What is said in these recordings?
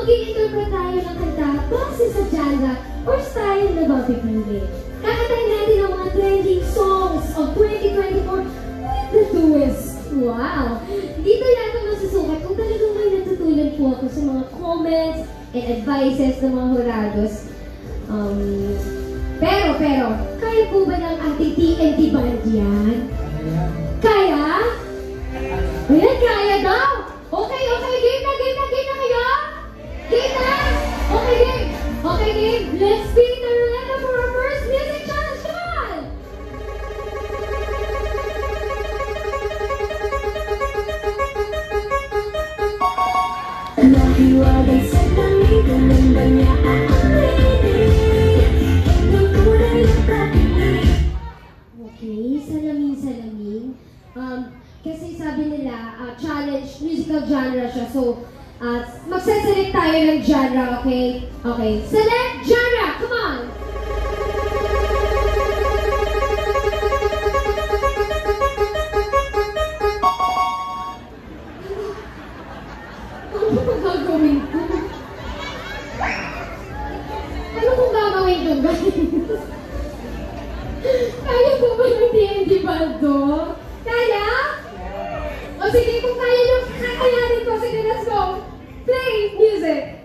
mag-i-interpret tayo ng kanta base sa genre or style na mapipili. Kakatayin natin ang mga trending songs of 2024 with the twist. Wow! Dito yata masusukat kung talagang may natutunan po ako sa mga comments and advices ng mga hurados. Pero, kaya po ba ng ating TNT band yan? Kaya? Ayan, kaya daw! Okay, game na kayo? Game na? Okay, game! Let's spin the roulette for our first music challenge! Come on! Nahiwagay sa langit, ganun ba niya aaminin? Hinggang kulay ng pag-ibig. Okay, salamin. Kasi sabi nila, challenge, musical genre siya. So, magsaselect tayo ng genre, okay? Okay, select genre! Come on! Ano kung gagawin ko? Guys? Kaya po ba ng TNT band to? Kaya? O sige, kung kaya nyo, kakayanin ko. Sige, let's go! Play music!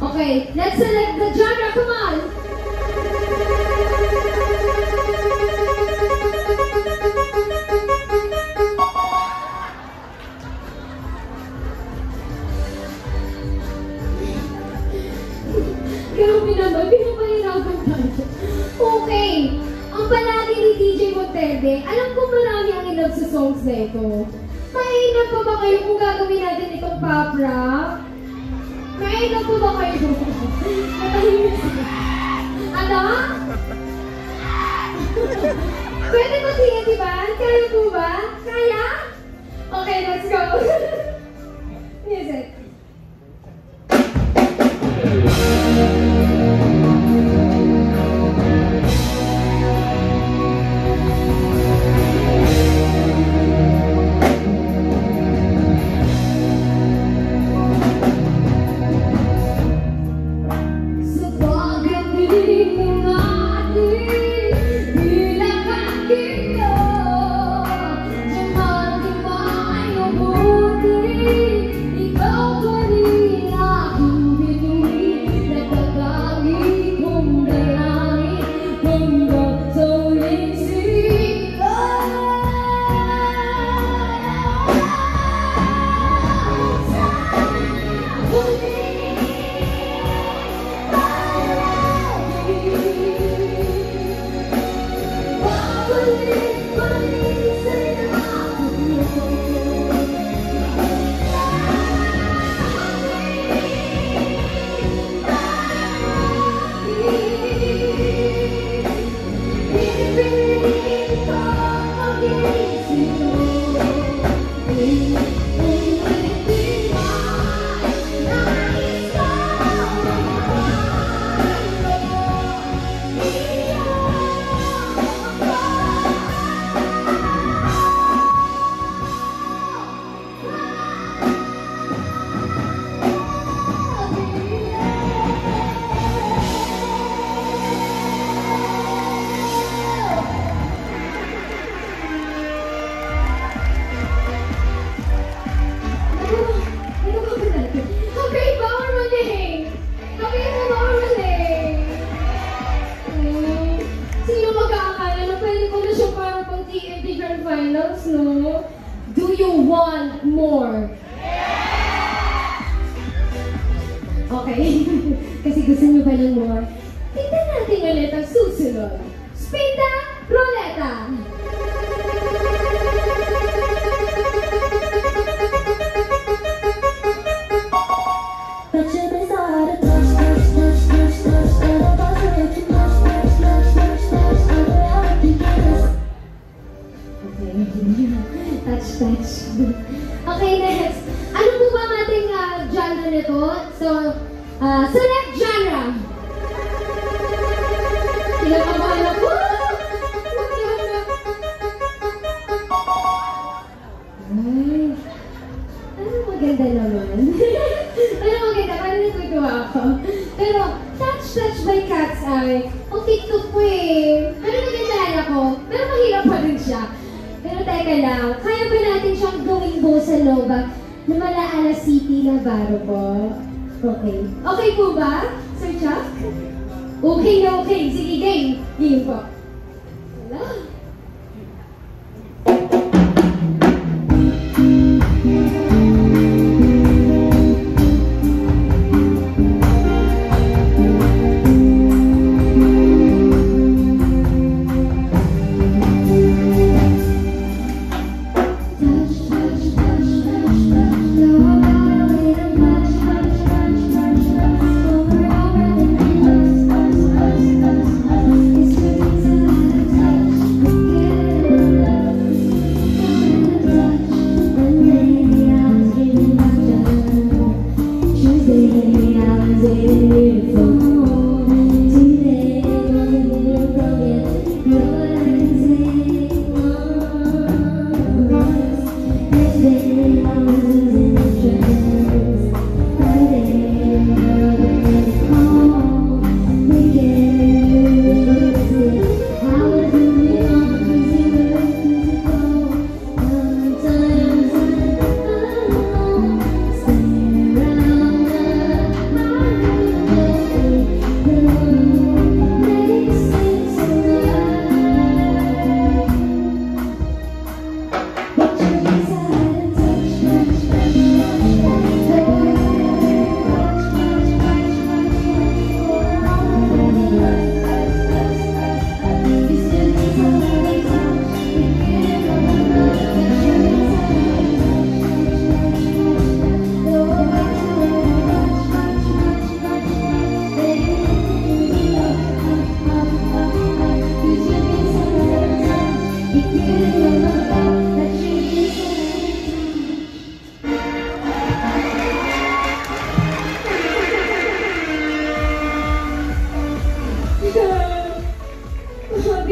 Okay, let's select the genre. Come on. Grabe naman, pinapahirapan tayo. Okay, ang palagi ni DJ Monterde, alam ko marami ang in-love sa songs na ito. Mainam pa ba kayo kung gagawin natin itong pop rap? Mainam pa ba kayo? Natahimik sila. Ano? Pwede ba siya, diba? Kaya po ba? Kaya? Okay, let's go. Music. Finals, no? Do you want more? Okay. Kasi gusto nyo ba ng more? Tignan natin ulit ang susunod. Spin the Ruleta! Touch. Okay, next. Ano po ba ang ating genre nito? So, select genre. Kinakabahan ako. Ay, ano maganda naman. Ano maganda, parang natutuwa ako. Pero, Touch by Cat's Eye. Ang TikTok ko eh. Ano nagandaan ako? Pero mahirap pa rin siya. Pero teka lang, kaya ba natin siyang gawing bossa nova na Malaala City, Navarro po? Okay. Okay po ba, Sir Chuck? Okay na okay. Sige, game. Game po. Wala. It's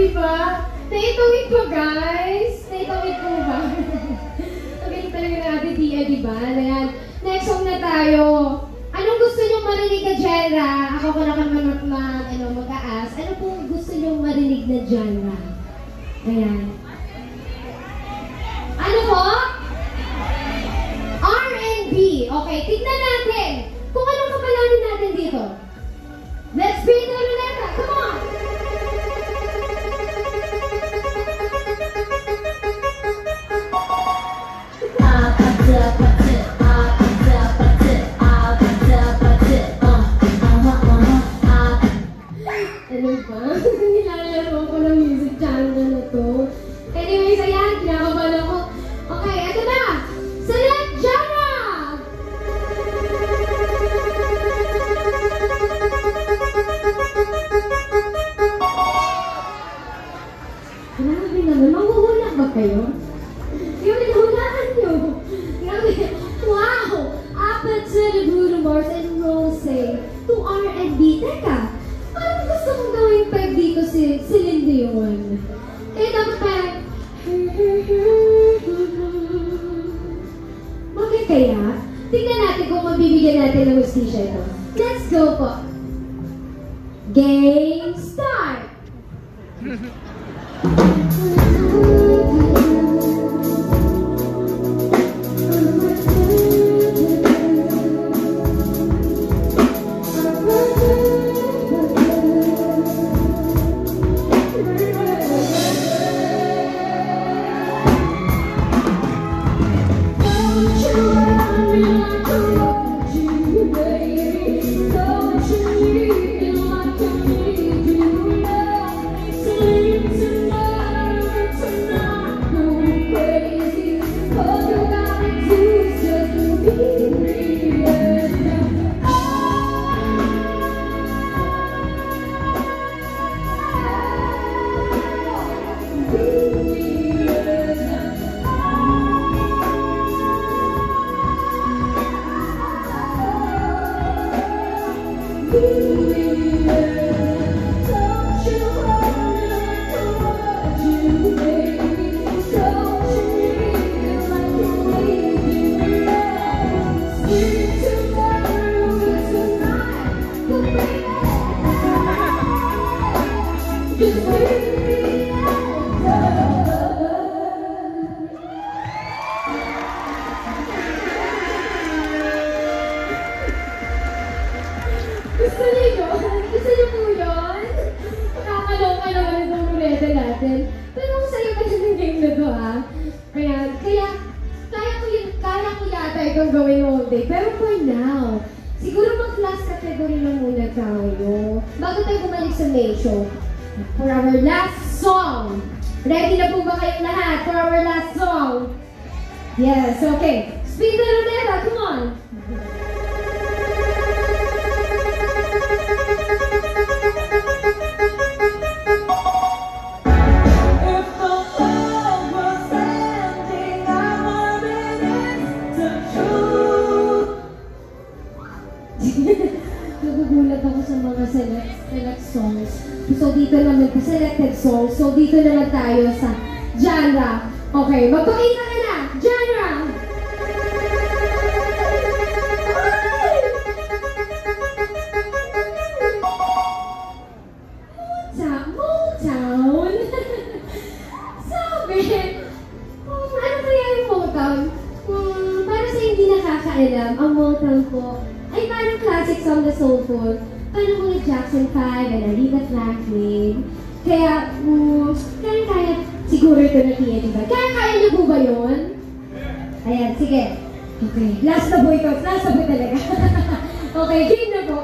diba? Naitawid ko, guys. Naitawid ko ba? Magaling talaga ng ating Tia, diba? Ayan. Next song na tayo. Anong gusto niyong marinig na genre? Ako ko na mag-aas. Ano pong gusto niyong marinig na genre? Ayan. Ano po? R&B. Okay, tignan natin kung anong kapalaran natin dito. Let's spin the roulette. Come on! Ano ba? Nilalaro ko ng music channel na to. Anyways, ayan, kinakabahan ako. Okay, ito na! Select genre! Grabe naman, manghuhula ba kayo? Yun, hulaan nyo! Grabe, wow! Apat sa Bruno Mars and Rose to R&B. Teka, parang gusto kong gawin peg dito si Celine Dion. Kaya dapat parang bakit kaya? Tingnan natin kung mabibigyan natin ng hustisya ito. Let's go po! Game start! Gusto niyo po yun? Nakakaloka naman itong ruleta natin. Pero ang saya pa ng game na to, ha? Kaya kaya ko yata itong gawin all day. Pero for now, siguro mag-class category na muna tayo. Bago tayo bumalik sa main show. For our last song. Ready na po ba kayong lahat for our last song? Yes, okay. Spin the ruleta, come on! Nagugulat ako sa mga select songs. So dito naman, selected songs. So dito naman tayo sa genre. Okay, magpakita ka na! Genre! Motown? Sabi, ano kaya yung Motown? Para sa hindi nakakaalam, ang Motown po ay parang classic song na soulful. Paano mga Jackson 5 and Aretha Franklin. Kaya, kaya siguro ito na Tia, diba? Kaya niyo po ba yun? Ayan, sige. Okay, last na po ito. Last na po talaga. Okay, game na po.